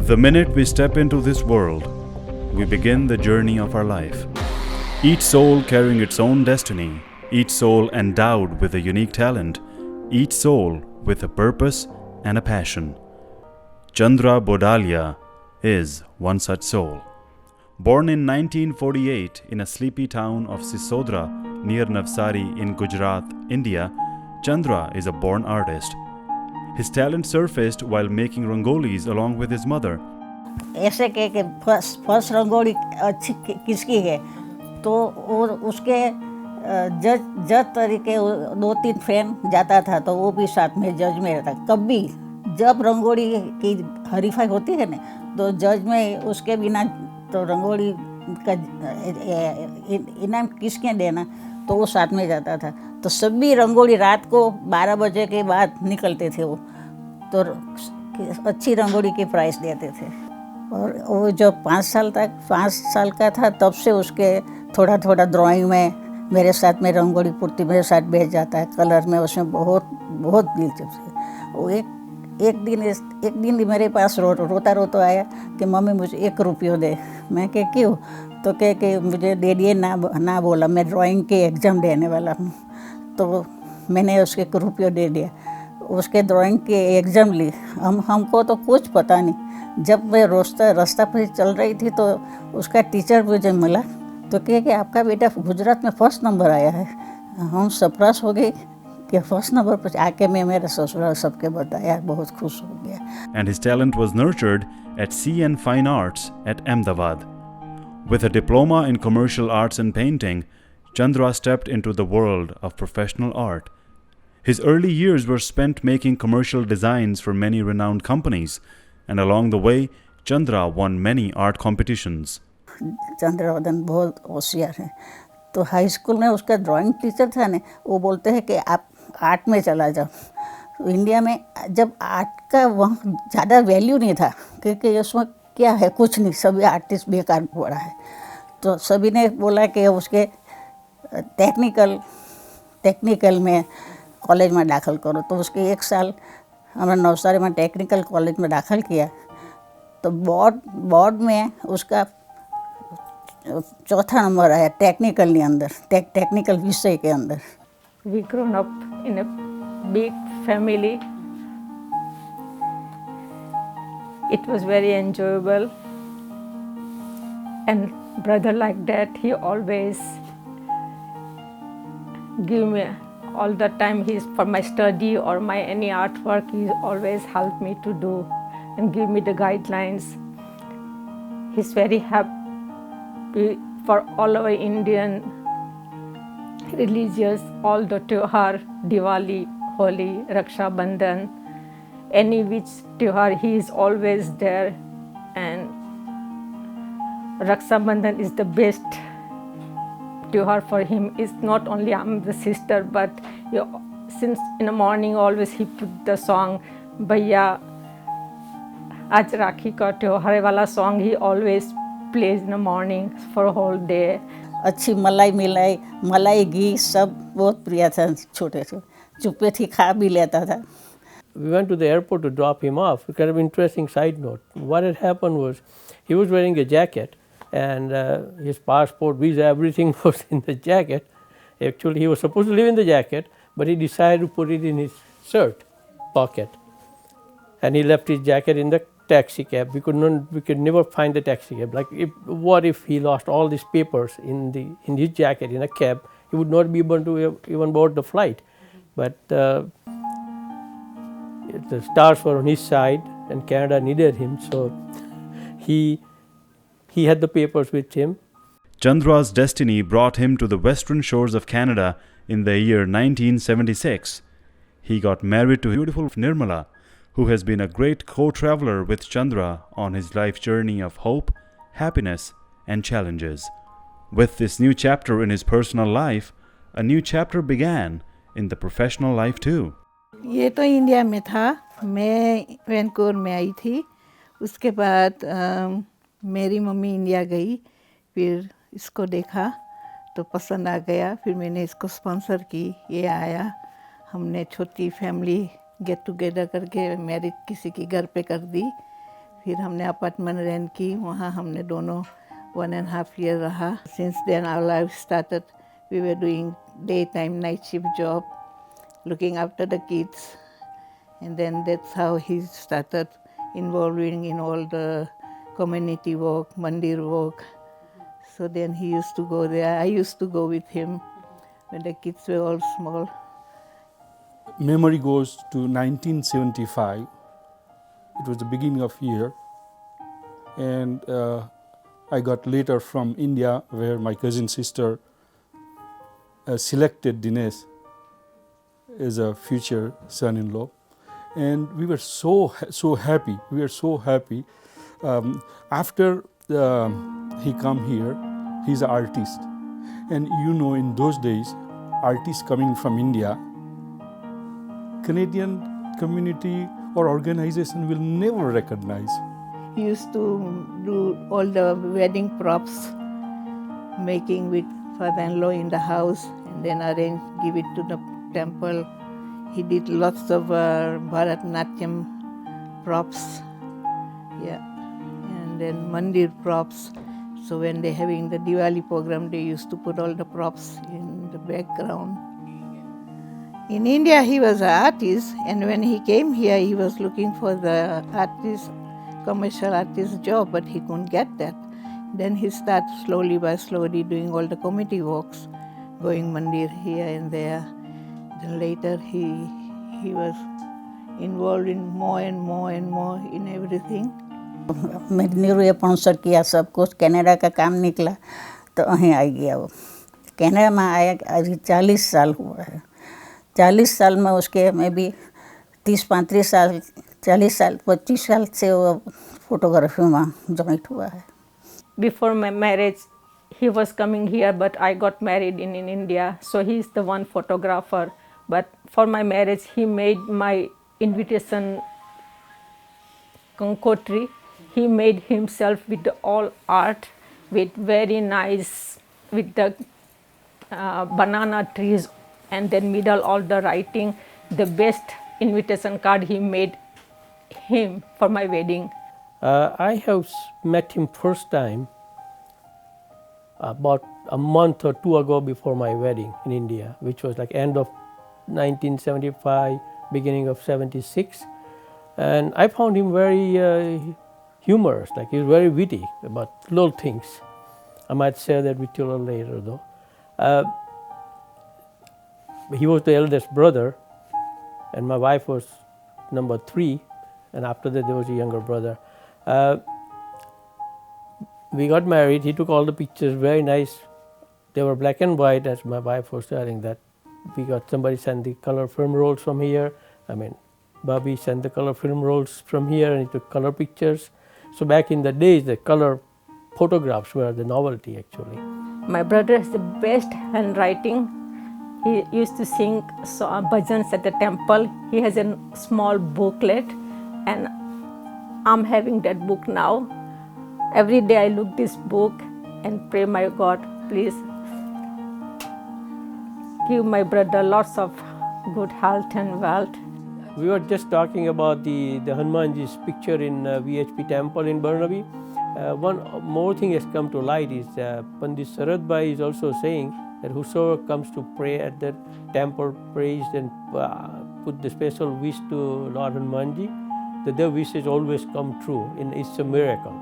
The minute we step into this world, we begin the journey of our life. Each soul carrying its own destiny, each soul endowed with a unique talent, each soul with a purpose and a passion. Chandra Bodalia is one such soul. Born in 1948 in a sleepy town of Sisodra near Navsari in Gujarat, India, Chandra is a born artist. His talent surfaced while making rangolis along with his mother. ऐसे कह के first rangoli अच्छी किसकी है तो वो उसके जज तरीके 2-3 फ्रेंड जाता था तो वो भी साथ में जज में रहता। कभी जब रंगोली की हरीफाई होती है ना तो जज में उसके बिना तो रंगोली का इनाम किसके देना तो वो साथ में जाता था। तो सभी रंगोली रात को 12 बजे के बाद निकलते थे वो तो अच्छी रंगोली की प्राइस देते थे। और वो जब 5 साल का था तब से उसके थोड़ा थोड़ा ड्राइंग में मेरे साथ में रंगोली पुट्टी मेरे साथ बैठ जाता है। कलर में उसमें बहुत दिलचस्प है। वो एक दिन मेरे पास रोता आया कि मम्मी मुझे 1 रुपया दे। मैं कह क्यों तो कह के मुझे दे दिए ना बोला मैं ड्राइंग के एग्ज़ाम देने वाला हूँ। तो मैंने उसके 1 रुपया दे दिया। उसके ड्राइंग के एग्ज़ाम ली। हमको तो कुछ पता नहीं। जब मैं रास्ता पर चल रही थी तो उसका टीचर मुझे मिला तो कहे कि आपका बेटा गुजरात में फर्स्ट नंबर आया है। हम सरप्राइज हो गए कि फर्स्ट नंबर पर आके मैं मेरे ससुराल सबके बताया, बहुत खुश हो गया। And his talent was nurtured at CN Fine Arts at Ahmedabad. With a diploma in commercial arts and painting, Chandra stepped into the world of professional art. His early years were spent making commercial designs for many renowned companies, and along the way, Chandra won many art competitions. चंद्र बहुत होशियार है। तो high school में उसका drawing teacher था ना, वो बोलते हैं कि आप आर्ट में चला जाओ। तो इंडिया में जब आर्ट का वहाँ ज़्यादा वैल्यू नहीं था क्योंकि उसमें क्या है कुछ नहीं, सभी आर्टिस्ट बेकार पड़ा है। तो सभी ने बोला कि उसके टेक्निकल में कॉलेज में दाखिल करो। तो उसके 1 साल हमारे नवसारी में टेक्निकल कॉलेज में दाखिल किया। तो बोर्ड में उसका 4था नंबर आया टेक्निकल के अंदर, टेक्निकल विषय के अंदर। We grown up in a big family. It was very enjoyable. And brother like that, he always give me all the time. He's for my study or my any artwork. He always helped me to do and give me the guidelines. He's very happy for all our Indian religious, all the Tyohar, Diwali, Holi, Raksha Bandhan, any which Tyohar, he is always there. And Raksha Bandhan is the best Tyohar for him. It's not only I'm the sister, but since in the morning always he put the song, Bhaiya, Aaj Rakhi ka Tyohar wala song, he always plays in the morning for a whole day. अच्छी मलाई घी सब बहुत प्रिय था। छोटे चुप्पे थी खा भी लेता था। We went to the airport to drop him off. Kind of interesting side note. What had happened was he was wearing a jacket and his passport, visa, everything was in the jacket. Actually, he was supposed to leave in the jacket, but he decided to put it in his shirt pocket. And he left his jacket in the taxi cab. We could never find the taxi cab. Like, what if he lost all these papers in his jacket in a cab? He would not be able to even board the flight. But the stars were on his side, and Canada needed him, so he had the papers with him. Chandra's destiny brought him to the western shores of Canada in the year 1976. He got married to beautiful Nirmala, who has been a great co-traveler with Chandra on his life journey of hope, happiness, and challenges. With this new chapter in his personal life, a new chapter began in the professional life too. ये तो India में था। मैं Vancouver में आई थी। उसके बाद मेरी मम्मी इंडिया गई, फिर इसको देखा तो पसंद आ गया। फिर मैंने इसको स्पॉन्सर की, ये आया। हमने छोटी फैमिली गेट टुगेदर करके मैरिज किसी के घर पे कर दी। फिर हमने अपार्टमेंट रेंट की, वहाँ हमने दोनों 1.5 year रहा. Since then our life started. We were doing daytime night shift job, looking after the kids, and then that's how he started involving in all the community work, mandir work. So then he used to go there. I used to go with him when the kids were all small. Memory goes to 1975. It was the beginning of year, and I got letter from India where my cousin sister selected Dinesh as a future son-in-law, and we were so happy. We were so happy. After he come here, he's an artist, and you know, in those days, artists coming from India, Canadian community or organization will never recognize. He used to do all the wedding props, making with father-in-law in the house, and then arrange, give it to the temple. He did lots of Bharatanatyam props, yeah, and then mandir props. So when they're having the Diwali program, they used to put all the props in the background. In India, he was an artist, and when he came here, he was looking for the artist, commercial artist job, but he couldn't get that. Then he started slowly doing all the committee works, going mandir here and there. Then later he was involved in more and more in everything. मैंने निरुए sponsor किया सब कुछ. Canada का काम निकला तो वहीं आ गया वो. कनाडा में आया अभी 40 साल हुआ है. 40 साल में उसके में भी 30-35 साल, 40 साल 25 साल से वो फोटोग्राफी में ज्वाइंट हुआ है. Before my marriage, he was coming here, but I got married in India, so he is the one photographer. But for my marriage, he made my invitation concotry. He made himself with all art, with very nice, with the banana trees, and then middle all the writing. The best invitation card he made him for my wedding. I have met him first time about a month or two ago before my wedding in India, which was like end of 1975, beginning of 76. And I found him very humorous, like he's very witty about little things. I might share that with you a little later though. He was the eldest brother, and my wife was number 3, and after that there was a younger brother. We got married. He took all the pictures, very nice. They were black and white, as my wife was telling that. We got somebody sent the color film rolls from here. Bobby sent the color film rolls from here, and he took color pictures. So back in the days, the color photographs were the novelty actually. My brother has the best handwriting. He used to sing bhajans at the temple. He has a small booklet, and I'm having that book now. Every day I look this book and pray, my God, please give my brother lots of good health and wealth. We were just talking about the Hanumanji's picture in VHP temple in Burnaby. One more thing has come to light is Pandit Sarad Bhai is also saying that whosoever comes to pray at the temple, prays and put the special wish to Lord Hanumanji, that their wishes always come true, and it's a miracle.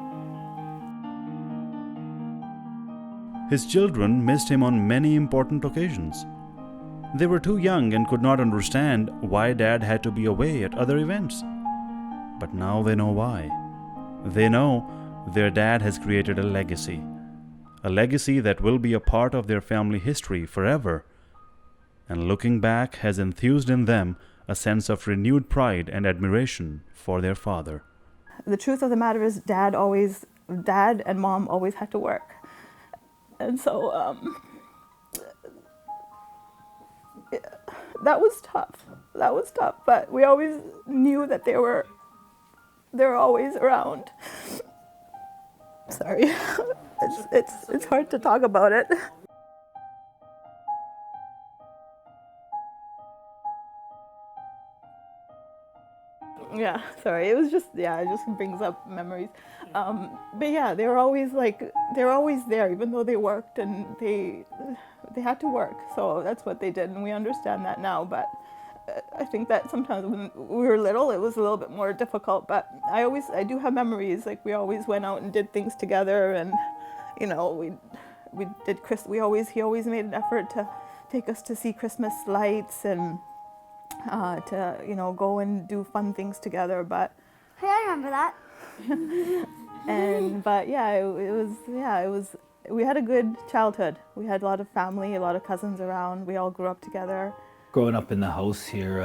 His children missed him on many important occasions. They were too young and could not understand why Dad had to be away at other events. But now they know why. They know their dad has created a legacy that will be a part of their family history forever. And looking back has enthused in them a sense of renewed pride and admiration for their father. The truth of the matter is Dad and Mom always had to work. And so that was tough, but we always knew that they were always around. Sorry, it's hard to talk about it. Yeah, sorry. It was just, yeah, it just brings up memories. But yeah, they were always there, even though they worked and they had to work. So that's what they did, and we understand that now. But I think that sometimes when we were little, it was a little bit more difficult. But I do have memories. Like we always went out and did things together, and you know, we did he always made an effort to take us to see Christmas lights and to, you know, go and do fun things together. But Hey, I remember that. but yeah, it was. We had a good childhood. We had a lot of family, a lot of cousins around. We all grew up together. Growing up in the house here,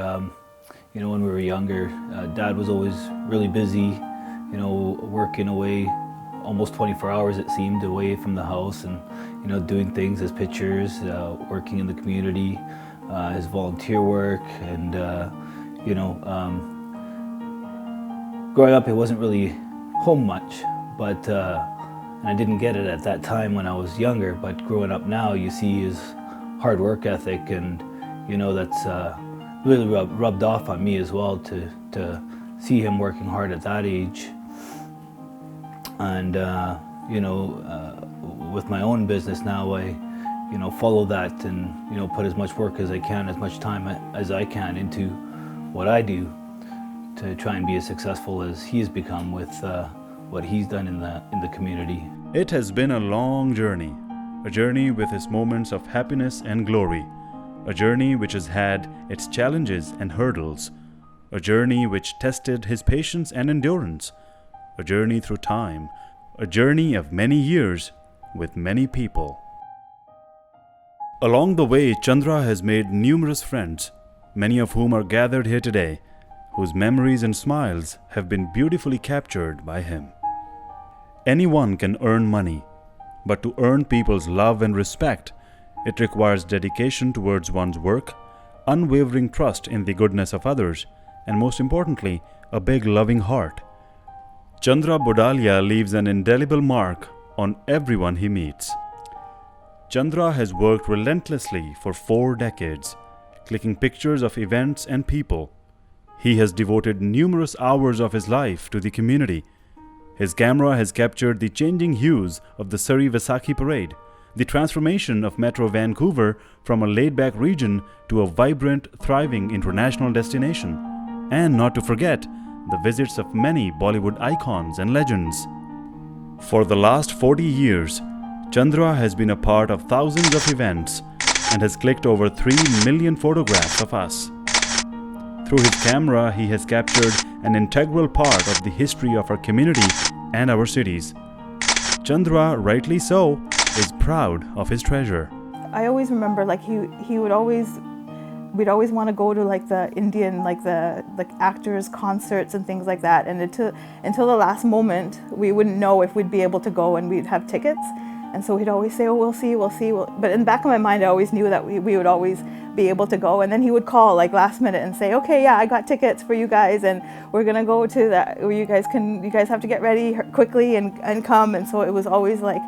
you know, when we were younger, Dad was always really busy, you know, working away almost 24 hours it seemed away from the house, and you know, doing things as pitchers, working in the community, his volunteer work, and you know, growing up he wasn't really home much, but and I didn't get it at that time when I was younger, but growing up now you see his hard work ethic, and you know, that's really rubbed off on me as well to see him working hard at that age. And you know, with my own business now, I, you know, follow that and, you know, put as much work as I can, as much time as I can into what I do to try and be as successful as he's become with what he's done in the community. It has been a long journey, a journey with its moments of happiness and glory, a journey which has had its challenges and hurdles, a journey which tested his patience and endurance, a journey through time, a journey of many years with many people. Along the way, Chandra has made numerous friends, many of whom are gathered here today, whose memories and smiles have been beautifully captured by him. Anyone can earn money, but to earn people's love and respect, it requires dedication towards one's work, unwavering trust in the goodness of others, and most importantly, a big loving heart. Chandra Bodalia leaves an indelible mark on everyone he meets. Chandra has worked relentlessly for 4 decades, clicking pictures of events and people. He has devoted numerous hours of his life to the community. His camera has captured the changing hues of the Surrey Vaisakhi Parade, the transformation of Metro Vancouver from a laid-back region to a vibrant, thriving international destination, and not to forget the visits of many Bollywood icons and legends. For the last 40 years, Chandra has been a part of thousands of events and has clicked over 3 million photographs of us. Through his camera, he has captured an integral part of the history of our community and our cities. Chandra, rightly so, is proud of his treasure. I always remember, like, we'd always want to go to, like, the Indian, like the actors' concerts and things like that, and until the last moment we wouldn't know if we'd be able to go and we'd have tickets. And so he'd always say, oh, we'll see. But in the back of my mind, I always knew that we would always be able to go. And then he would call, like, last minute and say, okay, yeah, I got tickets for you guys, and we're gonna go to that. You guys have to get ready quickly and come. And so it was always like,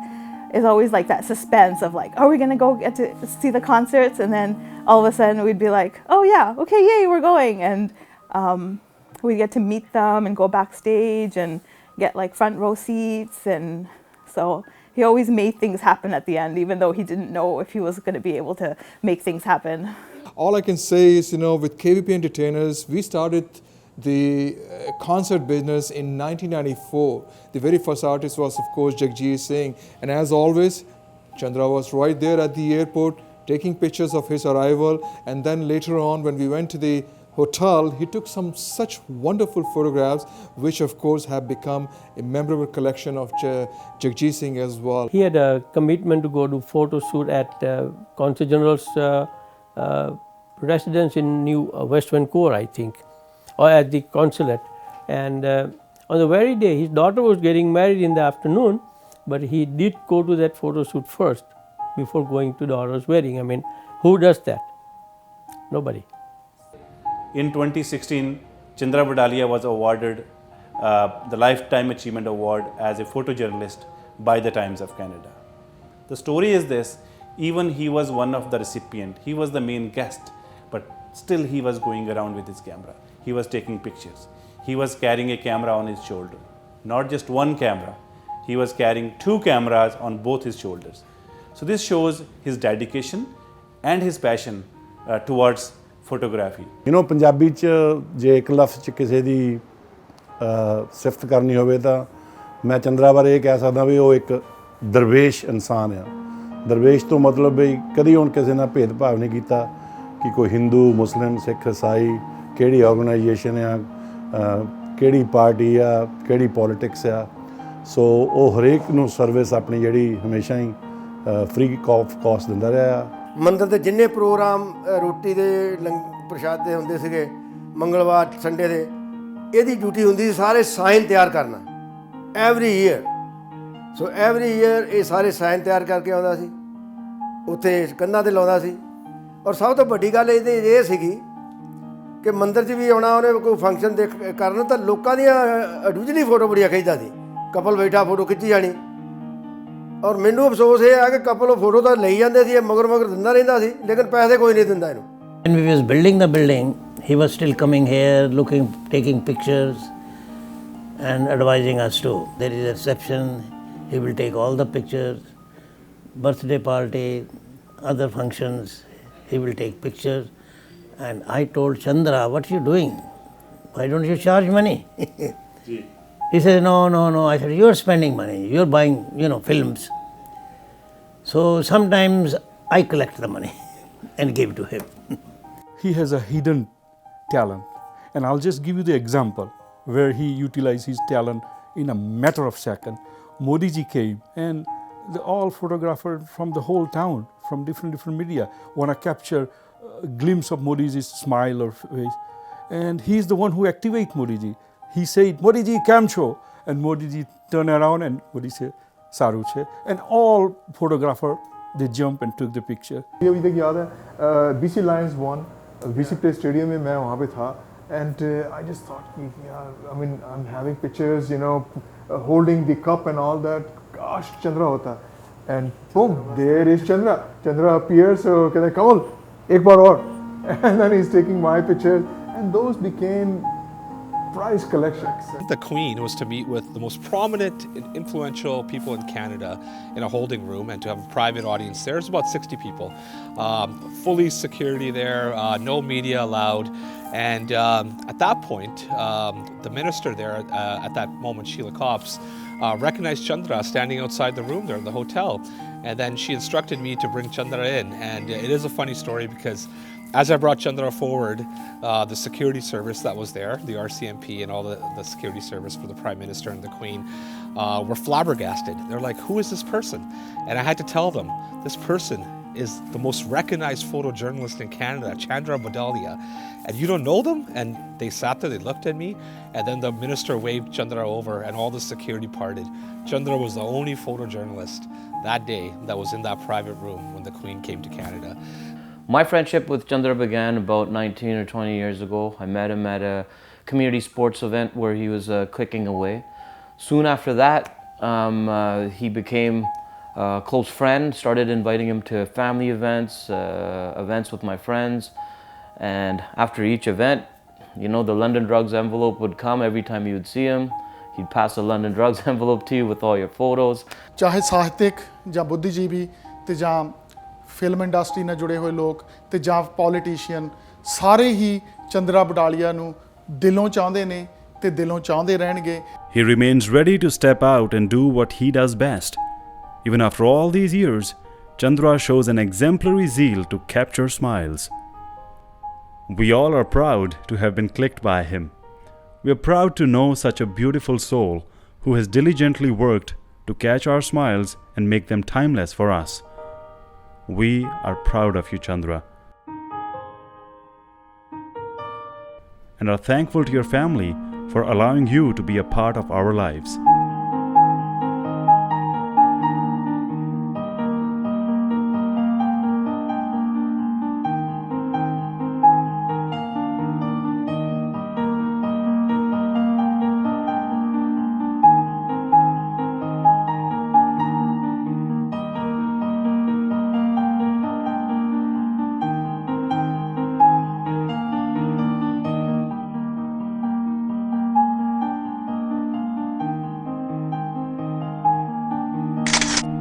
that suspense of, like, are we gonna go get to see the concerts? And then all of a sudden we'd be like, oh yeah, okay, yay, we're going. And we get to meet them and go backstage and get, like, front row seats. And so he always made things happen at the end, even though he didn't know if he was going to be able to make things happen. All I can say is, with KVP Entertainers, we started the concert business in 1994. The very first artist was, of course, Jagjit Singh. And as always, Chandra was right there at the airport taking pictures of his arrival. And then later on, when we went to the hotel, he took some such wonderful photographs, which of course have become a memorable collection of Jagjit Singh as well. He had a commitment to go to photo shoot at Consul General's residence in New West Vancouver, I think, or at the consulate. And on the very day, his daughter was getting married in the afternoon, but he did go to that photo shoot first before going to daughter's wedding. I mean, who does that? Nobody. In 2016, Chandra Bodalia was awarded the Lifetime Achievement Award as a photojournalist by the Times of Canada. The story is this: even he was one of the recipients, he was the main guest, but still he was going around with his camera. He was taking pictures. he was carrying a camera on his shoulder. Not just one camera, he was carrying 2 cameras on both his shoulders. So this shows his dedication and his passion towards photography. Punjabi 'ਚ ਜੇ ਇੱਕ ਲਫ਼ਜ਼ 'ਚ ਕਿਸੇ ਦੀ ਸਿਫਤ ਕਰਨੀ ਹੋਵੇ ਤਾਂ ਮੈਂ ਚੰਦਰਾ ਬਾਰੇ ਇਹ ਕਹਿ ਸਕਦਾ ਵੀ ਉਹ ਇੱਕ ਦਰਵੇਸ਼ ਇਨਸਾਨ ਆ। ਦਰਵੇਸ਼ ਤੋਂ ਮਤਲਬ ਵੀ ਕਦੀ ਹੁਣ ਕਿਸੇ ਨਾਲ ਭੇਦਭਾਵ ਨਹੀਂ ਕੀਤਾ ਕਿ ਕੋਈ ਹਿੰਦੂ ਮੁਸਲਿਮ ਸਿੱਖ ਈਸਾਈ ਕਿਹੜੀ ਆਰਗੇਨਾਈਜੇਸ਼ਨ ਆ ਕਿਹੜੀ ਪਾਰਟੀ ਆ ਕਿਹੜੀ ਪੋਲੀਟਿਕਸ ਆ। ਸੋ ਉਹ ਹਰੇਕ ਨੂੰ ਸਰਵਿਸ ਆਪਣੀ ਜਿਹੜੀ ਹਮੇਸ਼ਾ ਹੀ ਫ੍ਰੀ ਆਫ ਕਾਸਟ ਦਿੰਦਾ ਰਿਹਾ। ਮੰਦਰ ਦੇ ਜਿੰਨੇ ਪ੍ਰੋਗਰਾਮ ਰੋਟੀ ਦੇ ਪ੍ਰਸ਼ਾਦ ਦੇ ਹੁੰਦੇ ਸੀਗੇ ਮੰਗਲਵਾਰ ਸੰਡੇ ਦੇ ਇਹਦੀ ਡਿਊਟੀ ਹੁੰਦੀ ਸੀ ਸਾਰੇ ਸਾਈਨ ਤਿਆਰ ਕਰਨਾ ਐਵਰੀ ਈਅਰ। ਸੋ ਐਵਰੀ ਈਅਰ ਇਹ ਸਾਰੇ ਸਾਈਨ ਤਿਆਰ ਕਰਕੇ ਆਉਂਦਾ ਸੀ ਉੱਥੇ ਕੰਧਾਂ 'ਤੇ ਲਾਉਂਦਾ ਸੀ। ਔਰ ਸਭ ਤੋਂ ਵੱਡੀ ਗੱਲ ਇਹਦੇ ਇਹ ਸੀਗੀ ਕਿ ਮੰਦਰ 'ਚ ਵੀ ਆਉਣਾ ਉਹਨੇ ਕੋਈ ਫੰਕਸ਼ਨ ਕਰਨ ਤਾਂ ਲੋਕਾਂ ਦੀਆਂ ਇੰਡੀਵਿਜੂਅਲੀ ਫੋਟੋ ਬੜੀਆਂ ਖਿੱਚਦਾ ਸੀ। ਕਪਲ ਬੈਠਾ ਫੋਟੋ ਖਿੱਚੀ ਜਾਣੀ। ਔਰ ਮੈਨੂੰ ਅਫਸੋਸ ਇਹ ਆ ਕਿ ਕਪਲ ਉਹ ਫੋਟੋ ਤਾਂ ਲਈ ਜਾਂਦੇ ਸੀ ਮਗਰ ਦਿੰਦਾ ਰਹਿੰਦਾ ਸੀ ਲੇਕਿਨ ਪੈਸੇ ਕੋਈ ਨਹੀਂ ਦਿੰਦਾ ਇਹਨੂੰ। When we was building the building, he was still coming here, looking, taking pictures and advising us too. There is a reception, he will take all the pictures, birthday party, other functions, he will take pictures. And I told Chandra, what are you doing? Why don't you charge money? He said, no. I said, you're spending money, you're buying, films. So sometimes I collect the money and give to him. He has a hidden talent, and I'll just give you the example where he utilized his talent in a matter of second. Modi ji came and all photographers from the whole town, from different media, want to capture a glimpse of Modi's smile or face, and he's the one who activates Modi ji. He said, Modi ji, kam cho? And Modi ji turned around and Modi said, saru che. And all photographers, they jump and took the picture. ये अभी तक याद है BC Lions won. BC Play Stadium में मैं वहाँ पे था and I just thought कि यार I mean I'm having pictures holding the cup and all that. Gosh, Chandra होता and boom, there is Chandra. Chandra appears, so कहते हैं कमल एक बार और and then he's taking my pictures and those became prize collections. The Queen was to meet with the most prominent and influential people in Canada in a holding room and to have a private audience there. There's about 60 people. Fully security there, no media allowed. And at that point, the minister there at that moment, Sheila Copps, recognized Chandra standing outside the room there in the hotel. And then she instructed me to bring Chandra in. And it is a funny story because as I brought Chandra forward, the security service that was there, the RCMP and all the security service for the Prime Minister and the Queen, were flabbergasted. They're like, who is this person? And I had to tell them, this person is the most recognized photojournalist in Canada, Chandra Bodalia. And you don't know them? And they sat there, they looked at me, and then the minister waved Chandra over and all the security parted. Chandra was the only photojournalist that day that was in that private room when the Queen came to Canada. My friendship with Chandra began about 19 or 20 years ago. I met him at a community sports event where he was clicking away. Soon after that, he became a close friend, started inviting him to family events, events with my friends. And after each event, the London Drugs envelope would come every time you would see him. He'd pass a London Drugs envelope to you with all your photos. ਚਾਹੇ ਸਾਹਿਤਕ ਜਾਂ ਬੁੱਧੀਜੀਵੀ ਤੇ ਜਾਂ film industry ਨਾਲ ਜੁੜੇ ਹੋਏ ਲੋਕ ਤੇ ਜਾਂ ਪੋਲੀਟੀਸ਼ੀਅਨ ਸਾਰੇ ਹੀ ਚੰਦਰਾ ਬਡਾਲੀਆ ਨੂੰ ਦਿਲੋਂ ਚਾਹੁੰਦੇ ਨੇ ਤੇ ਦਿਲੋਂ ਚਾਹੁੰਦੇ ਰਹਿਣਗੇ। He remains ready to step out and do what he does best. Even after all these years, Chandra shows an exemplary zeal to capture smiles. We all are proud to have been clicked by him. We are proud to know such a beautiful soul who has diligently worked to catch our smiles and make them timeless for us. We are proud of you, Chandra, and are thankful to your family for allowing you to be a part of our lives.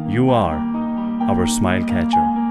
You are our smile catcher.